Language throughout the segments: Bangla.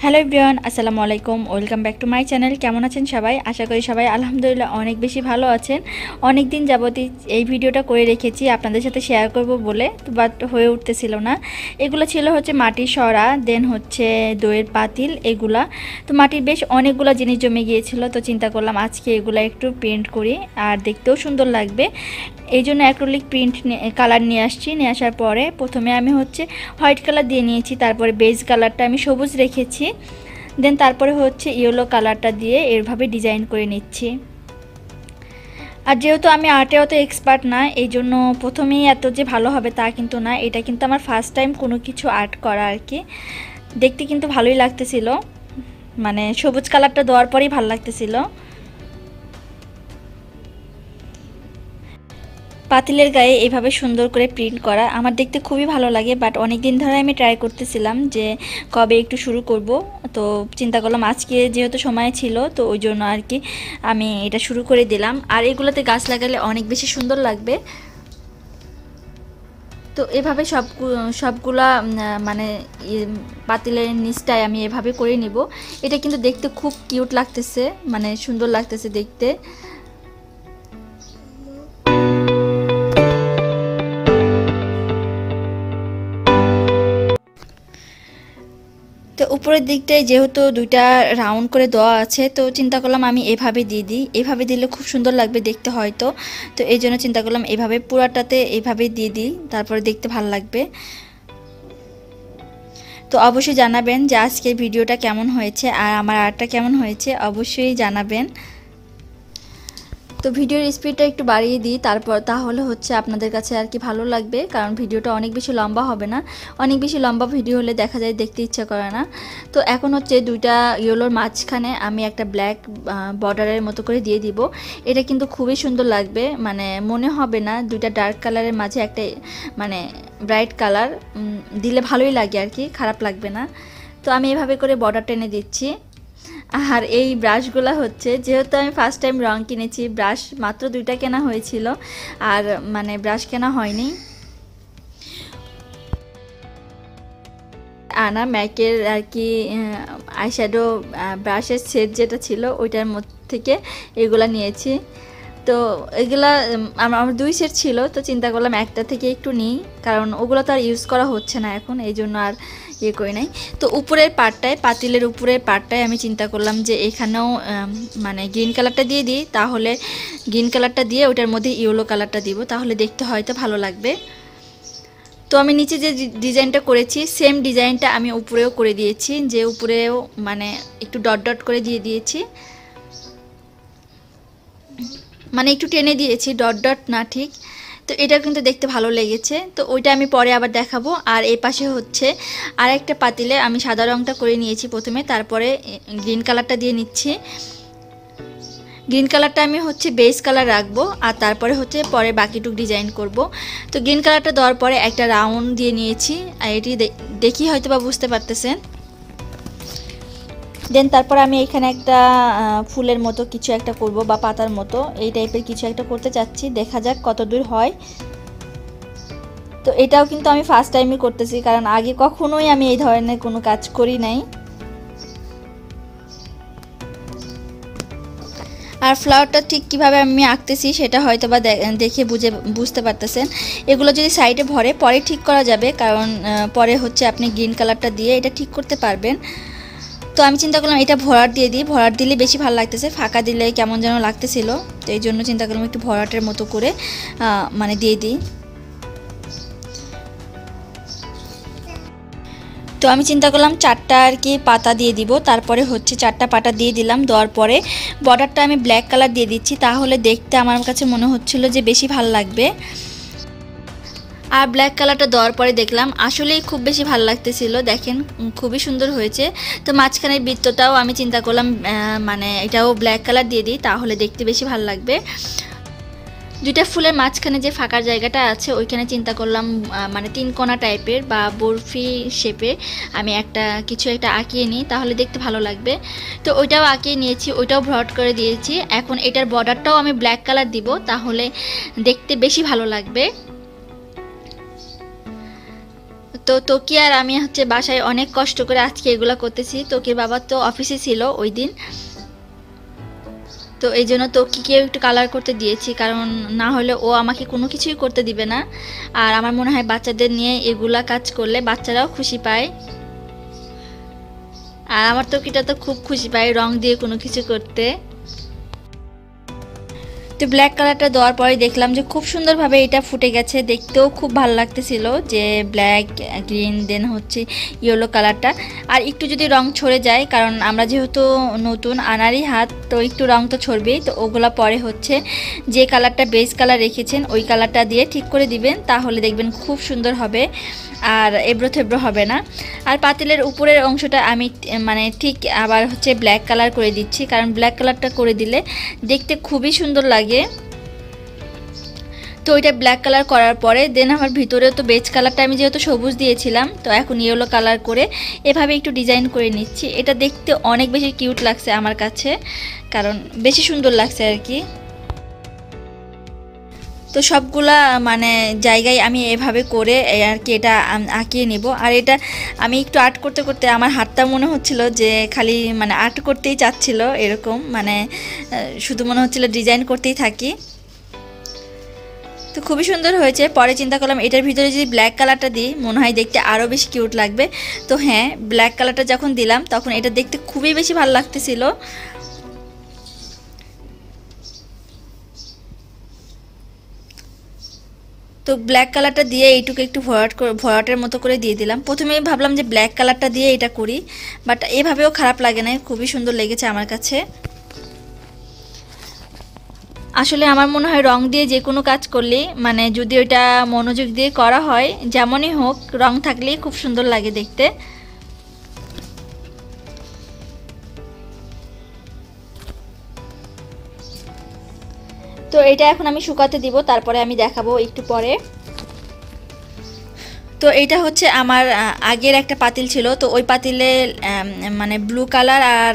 হ্যালো এভরিওয়ান, আসসালামু আলাইকুম। Welcome back to my channel. কেমন আছেন সবাই? আশা করি সবাই আলহামদুলিল্লাহ অনেক বেশি ভালো আছেন। অনেক দিন যাবতই এই ভিডিওটা করে রেখেছি আপনাদের সাথে শেয়ার করব বলে, বাট হয়ে উঠতেছিল না। এগুলো ছিল হচ্ছে মাটির সরা, দেন হচ্ছে দইয়ের পাতিল এগুলা। তো মাটির বেশ অনেকগুলো জিনিস জমে গিয়েছিল, তো চিন্তা করলাম আজকে এগুলো একটু পেন্ট করি, আর দেখতেও সুন্দর লাগবে। এই জন্য অ্যাক্রিলিক প্রিন্ট কালার নিয়ে আসার পরে প্রথমে আমি হচ্ছে হোয়াইট কালার দিয়ে নিয়েছি, তারপরে বেজ কালারটা আমি সবুজ রেখেছি, দেন তারপরে হচ্ছে ইয়েলো কালারটা দিয়ে এভাবে ডিজাইন করে নিচ্ছি। আর যেহেতু আমি আর্টে অত এক্সপার্ট না, এই জন্য প্রথমেই এত যে ভালো হবে তা কিন্তু না। এটা কিন্তু আমার ফার্স্ট টাইম কোনো কিছু আর্ট করা আর কি। দেখতে কিন্তু ভালোই লাগতেছিল, মানে সবুজ কালারটা দেওয়ার পরেই ভালো লাগতেছিল। পাতিলের গায়ে এভাবে সুন্দর করে প্রিন্ট করা আমার দেখতে খুবই ভালো লাগে, বাট অনেক দিন ধরে আমি ট্রাই করতেছিলাম যে কবে একটু শুরু করব। তো চিন্তা করলাম আজকে যেহেতু সময় ছিল, তো ওই জন্য আর কি আমি এটা শুরু করে দিলাম। আর এগুলোতে গাছ লাগালে অনেক বেশি সুন্দর লাগবে। তো এভাবে সবগুলা মানে পাতিলের নিচটায় আমি এভাবে করে নিব। এটা কিন্তু দেখতে খুব কিউট লাগতেছে, মানে সুন্দর লাগতেছে দেখতে। তো উপরের দিকটায় যেহেতু দুইটা রাউন্ড করে দেওয়া আছে, তো চিন্তা করলাম আমি এভাবে দিয়ে দিই, এভাবে দিলে খুব সুন্দর লাগবে দেখতে হয়তো। তো এই জন্য চিন্তা করলাম এভাবে পুরাটাতে এভাবে দিয়ে দিই, তারপরে দেখতে ভালো লাগবে। তো অবশ্যই জানাবেন যে আজকের ভিডিওটা কেমন হয়েছে আর আমার আর্টটা কেমন হয়েছে, অবশ্যই জানাবেন। তো ভিডিওর স্পিডটা একটু বাড়িয়ে দিই, তাহলে হচ্ছে আপনাদের কাছে আর কি ভালো লাগবে, কারণ ভিডিওটা অনেক বেশি লম্বা হবে না। অনেক বেশি লম্বা ভিডিও হলে দেখা যায় দেখতে ইচ্ছা করে না। তো এখন হচ্ছে দুইটা ইয়েলোর মাঝখানে আমি একটা ব্ল্যাক বর্ডারের মতো করে দিয়ে দিব। এটা কিন্তু খুবই সুন্দর লাগবে, মানে মনে হবে না দুইটা ডার্ক কালারের মাঝে একটা মানে ব্রাইট কালার দিলে ভালোই লাগে আর কি, খারাপ লাগবে না। তো আমি এভাবে করে বর্ডার টেনে দিচ্ছি। আর এই ব্রাশগুলো হচ্ছে, যেহেতু আমি ফার্স্ট টাইম রং কিনেছি, ব্রাশ মাত্র দুইটা কেনা হয়েছিল, আর মানে ব্রাশ কেনা হয়নি। আনা ম্যাকের আর কি আইশ্যাডো ব্রাশের সেট যেটা ছিল ওইটার মধ্যে থেকে এগুলা নিয়েছি। তো এগুলা আমার দুই সেট ছিল, তো চিন্তা করলাম একটা থেকে একটু নিই, কারণ ওগুলো তো আর ইউজ করা হচ্ছে না এখন, এই জন্য আর ইয়ে করি নাই। তো উপরের পার্টটায়, পাতিলের উপরের পার্টটায় আমি চিন্তা করলাম যে এখানেও মানে গ্রিন কালারটা দিয়ে দিই, তাহলে গ্রিন কালারটা দিয়ে ওইটার মধ্যে ইয়েলো কালারটা দিব, তাহলে দেখতে হয়তো ভালো লাগবে। তো আমি নিচে যে ডিজাইনটা করেছি সেম ডিজাইনটা আমি উপরেও করে দিয়েছি, যে উপরেও মানে একটু ডট ডট করে দিয়ে দিয়েছি, মানে একটু টেনে দিয়েছি, ডট ডট না ঠিক। তো এটা কিন্তু দেখতে ভালো লেগেছে, তো ওইটা আমি পরে আবার দেখাবো। আর এই পাশে হচ্ছে আর একটা পাতিলে আমি সাদা রঙটা করে নিয়েছি প্রথমে, তারপরে গ্রিন কালারটা দিয়ে নিচ্ছি। গ্রিন কালারটা আমি হচ্ছে বেস কালার রাখবো, আর তারপরে হচ্ছে পরে বাকিটুক ডিজাইন করব। তো গ্রিন কালারটা দেওয়ার পরে একটা রাউন্ড দিয়ে নিয়েছি, আর এটি দেখি হয়তো বা বুঝতে পারতেছেন। দেন তারপর আমি এখানে একটা ফুলের মতো কিছু একটা করব, বা পাতার মতো এই টাইপের কিছু একটা করতে চাচ্ছি, দেখা যাক কত দূর হয়। তো এটাও কিন্তু আমি ফার্স্ট টাইমই করতেছি, কারণ আগে কখনোই আমি এই ধরনের কোনো কাজ করি নাই। আর ফ্লাওয়ারটা ঠিক কীভাবে আমি আঁকতেছি সেটা হয়তো বা দেখে বুঝতে পারতেছেন। এগুলো যদি সাইডে ভরে পরে ঠিক করা যাবে, কারণ পরে হচ্ছে আপনি গ্রিন কালারটা দিয়ে এটা ঠিক করতে পারবেন। তো আমি চিন্তা করলাম এটা ভরাট দিয়ে দিই, ভরাট দিলে বেশি ভালো লাগতেছে, ফাঁকা দিলে কেমন যেন লাগতেছিল। তো এই জন্য চিন্তা করলাম একটু ভরাটের মতো করে মানে দিয়ে দিই। তো আমি চিন্তা করলাম চারটা আর কি পাতা দিয়ে দিব, তারপরে হচ্ছে চারটা পাতা দিয়ে দিলাম, দেওয়ার পরে বর্ডারটা আমি ব্ল্যাক কালার দিয়ে দিচ্ছি, তাহলে দেখতে আমার কাছে মনে হচ্ছিল যে বেশি ভালো লাগবে। আর ব্ল্যাক কালারটা দেওয়ার পরে দেখলাম আসলেই খুব বেশি ভালো লাগতেছিল, দেখেন খুবই সুন্দর হয়েছে। তো মাঝখানের বৃত্তটাও আমি চিন্তা করলাম মানে এটাও ব্ল্যাক কালার দিয়ে দিই, তাহলে দেখতে বেশি ভালো লাগবে। দুইটা ফুলের মাঝখানে যে ফাঁকার জায়গাটা আছে ওইখানে চিন্তা করলাম মানে তিন কোণা টাইপের বা বরফি শেপে আমি কিছু একটা আঁকিয়ে নিই, তাহলে দেখতে ভালো লাগবে। তো ওইটাও আঁকিয়ে নিয়েছি, ওইটাও ভরাট করে দিয়েছি। এখন এটার বর্ডারটাও আমি ব্ল্যাক কালার দিব, তাহলে দেখতে বেশি ভালো লাগবে। তো তোকি আর আমি হচ্ছে বাসায় অনেক কষ্ট করে আজকে এগুলা করতেছি। তোকির বাবা তো অফিসে ছিল ওই দিন, তো এই জন্য তোকিকেও একটু কালার করতে দিয়েছি, কারণ না হলে ও আমাকে কোনো কিছুই করতে দিবে না। আর আমার মনে হয় বাচ্চাদের নিয়ে এগুলা কাজ করলে বাচ্চারাও খুশি পায়। আর আমার তোকিটা তো খুব খুশি পায় রং দিয়ে কোনো কিছু করতে। তো ব্ল্যাক কালারটা দেওয়ার পরে দেখলাম যে খুব সুন্দরভাবে এটা ফুটে গেছে, দেখতেও খুব ভালো লাগতেছিল যে ব্ল্যাক গ্রিন দেন হচ্ছে ইয়েলো কালারটা। আর একটু যদি রং ছড়ে যায়, কারণ আমরা যেহেতু নতুন আনারই হাত, তো একটু রং তো ছড়বেই, তো ওগুলা পরে হচ্ছে যে কালারটা বেস কালার রেখেছেন ওই কালারটা দিয়ে ঠিক করে দিবেন, তাহলে দেখবেন খুব সুন্দর হবে আর এবড়ো থেবড়ো হবে না। আর পাতিলের উপরের অংশটা আমি মানে ঠিক আবার হচ্ছে ব্ল্যাক কালার করে দিচ্ছি, কারণ ব্ল্যাক কালারটা করে দিলে দেখতে খুবই সুন্দর লাগে। তো ওইটা ব্ল্যাক কালার করার পরে দেন আমার ভিতরেও তো বেজ কালারটা আমি যেহেতু সবুজ দিয়েছিলাম, তো এখন ইয়েলো কালার করে এভাবে একটু ডিজাইন করে নিচ্ছি। এটা দেখতে অনেক বেশি কিউট লাগছে আমার কাছে, কারণ বেশি সুন্দর লাগছে আর কি। তো সবগুলা মানে জায়গায় আমি এভাবে করে আর কি এটা আঁকিয়ে নেব। আর এটা আমি একটু আর্ট করতে করতে আমার হাতটা মনে হচ্ছিল যে খালি মানে আর্ট করতেই চাচ্ছিল, এরকম মানে শুধু মনে হচ্ছিল ডিজাইন করতেই থাকি। তো খুবই সুন্দর হয়েছে। পরে চিন্তা করলাম এটার ভিতরে যদি ব্ল্যাক কালারটা দিই মনে হয় দেখতে আরও বেশি কিউট লাগবে। তো হ্যাঁ, ব্ল্যাক কালারটা যখন দিলাম তখন এটা দেখতে খুবই বেশি ভালো লাগতেছিল। তো ব্ল্যাক কালারটা দিয়ে এইটুকু একটু ভরাটের মতো করে দিয়ে দিলাম। প্রথমে ভাবলাম যে ব্ল্যাক কালারটা দিয়ে এটা করি, বাট এভাবেও খারাপ লাগে না, খুবই সুন্দর লেগেছে আমার কাছে। আসলে আমার মনে হয় রং দিয়ে যে কোনো কাজ করলে মানে যদি ওইটা মনোযোগ দিয়ে করা হয়, যেমনই হোক রং থাকলেই খুব সুন্দর লাগে দেখতে। তো এটা এখন আমি শুকাতে দিব, তারপরে আমি দেখাবো একটু পরে। তো এইটা হচ্ছে আমার আগের একটা পাতিল ছিল, তো ওই পাতিলে মানে ব্লু কালার আর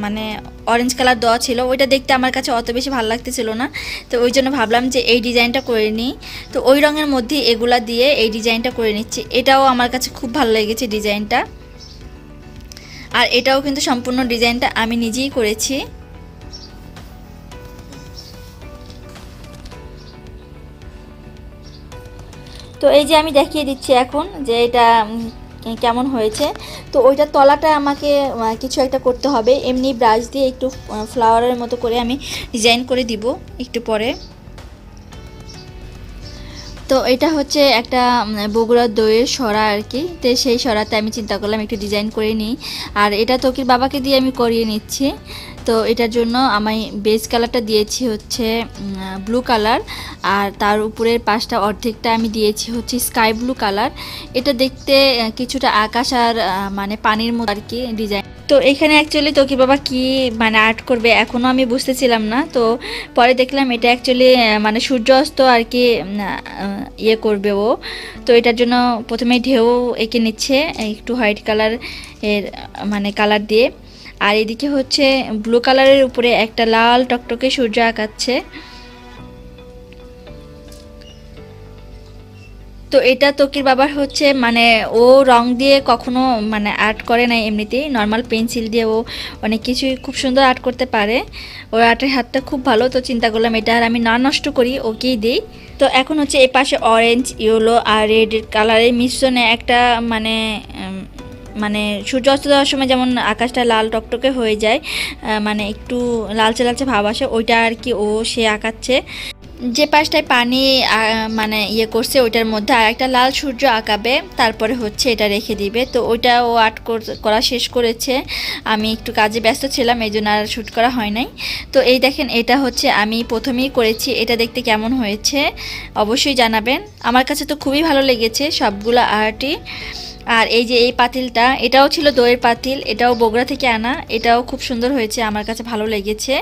মানে অরেঞ্জ কালার দেওয়া ছিল, ওইটা দেখতে আমার কাছে অত বেশি ভালো লাগতেছিল না। তো ওই জন্য ভাবলাম যে এই ডিজাইনটা করে নিই। তো ওই রঙের মধ্যে এগুলা দিয়ে এই ডিজাইনটা করে নিচ্ছি। এটাও আমার কাছে খুব ভালো লেগেছে ডিজাইনটা। আর এটাও কিন্তু সম্পূর্ণ ডিজাইনটা আমি নিজেই করেছি। তো এই যে আমি দেখিয়ে দিচ্ছি এখন যে এটা কেমন হয়েছে। তো ওইটার তলাটা আমাকে কিছু একটা করতে হবে, এমনি ব্রাশ দিয়ে একটু ফ্লাওয়ারের মতো করে আমি ডিজাইন করে দিব একটু পরে। তো এটা হচ্ছে একটা বগুড়ার দইয়ের সরা আর কি, তো সেই সরাতে আমি চিন্তা করলাম একটু ডিজাইন করে নিই। আর এটা তোকির বাবাকে দিয়ে আমি করিয়ে নিচ্ছি। তো এটার জন্য আমি বেস কালারটা দিয়েছি হচ্ছে ব্লু কালার, আর তার উপরের পাশটা অর্ধেকটা আমি দিয়েছি হচ্ছে স্কাই ব্লু কালার। এটা দেখতে কিছুটা আকাশ আর মানে পানির মতো আর কি ডিজাইন। তো এখানে অ্যাকচুয়ালি তোকির বাবা কি মানে আর্ট করবে এখনও আমি বুঝতেছিলাম না। তো পরে দেখলাম এটা অ্যাকচুয়ালি মানে সূর্য অস্ত আর কি ইয়ে করবে ও। তো এটার জন্য প্রথমে ঢেউ এঁকে নিচ্ছে একটু হোয়াইট কালার এর মানে কালার দিয়ে, আর এদিকে হচ্ছে ব্লু কালারের উপরে একটা লাল টকটকে সূর্য আঁকাচ্ছে। তো এটা তোকির বাবার হচ্ছে মানে ও রং দিয়ে কখনো মানে আর্ট করে না, এমনিতেই নর্মাল পেন্সিল দিয়ে ও অনেক কিছুই খুব সুন্দর আর্ট করতে পারে। ওর আর্টের হাতটা খুব ভালো, তো চিন্তা করলাম এটা আর আমি না নষ্ট করি ওকেই দিই। তো এখন হচ্ছে এই পাশে অরেঞ্জ ইয়েলো আর রেড কালারের মিশ্রণে একটা মানে মানে সূর্য অস্ত যাওয়ার সময় যেমন আকাশটা লাল টকটকে হয়ে যায়, মানে একটু লালচে লালচে ভাব আসে, ওইটা আর কি ও সে আঁকাচ্ছে। যে পাশটায় পানি মানে ইয়ে করছে ওইটার মধ্যে আর একটা লাল সূর্য আঁকাবে, তারপরে হচ্ছে এটা রেখে দিবে। তো ওইটা ও আর্ট করা শেষ করেছে, আমি একটু কাজে ব্যস্ত ছিলাম এই জন্য আর শ্যুট করা হয় নাই। তো এই দেখেন এটা হচ্ছে আমি প্রথমেই করেছি, এটা দেখতে কেমন হয়েছে অবশ্যই জানাবেন। আমার কাছে তো খুবই ভালো লেগেছে সবগুলো আর্টই। আর এই যে এই পাতিলটা, এটাও ছিল দইয়ের পাতিল, এটাও বগুড়া থেকে আনা, এটাও খুব সুন্দর হয়েছে, আমার কাছে ভালো লেগেছে।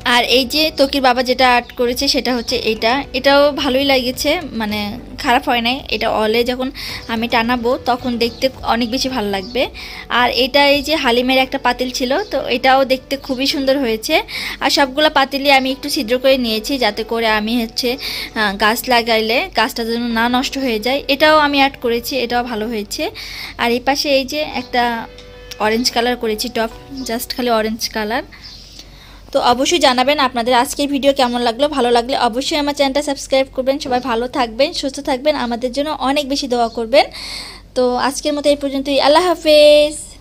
আর এই যে তকির বাবা যেটা আর্ট করেছে সেটা হচ্ছে এটাও ভালোই লাগেছে, মানে খারাপ হয় নাই। এটা অলে যখন আমি টানাবো তখন দেখতে অনেক বেশি ভালো লাগবে। আর এটা এই যে হালিমের একটা পাতিল ছিল, তো এটাও দেখতে খুবই সুন্দর হয়েছে। আর সবগুলো পাতিলই আমি একটু ছিদ্র করে নিয়েছি, যাতে করে আমি হচ্ছে গাছ লাগাইলে গাছটা যেন না নষ্ট হয়ে যায়। এটাও আমি আর্ট করেছি, এটাও ভালো হয়েছে। আর এই পাশে এই যে একটা অরেঞ্জ কালার করেছি টপ, জাস্ট খালি অরেঞ্জ কালার। তো অবশ্যই জানাবেন আপনাদের আজকের ভিডিও কেমন লাগলো। ভালো লাগলে অবশ্যই আমার চ্যানেলটা সাবস্ক্রাইব করবেন। সবাই ভালো থাকবেন, সুস্থ থাকবেন, আমাদের জন্য অনেক বেশি দোয়া করবেন। তো আজকের মতো এই পর্যন্তই। আল্লাহ হাফেজ।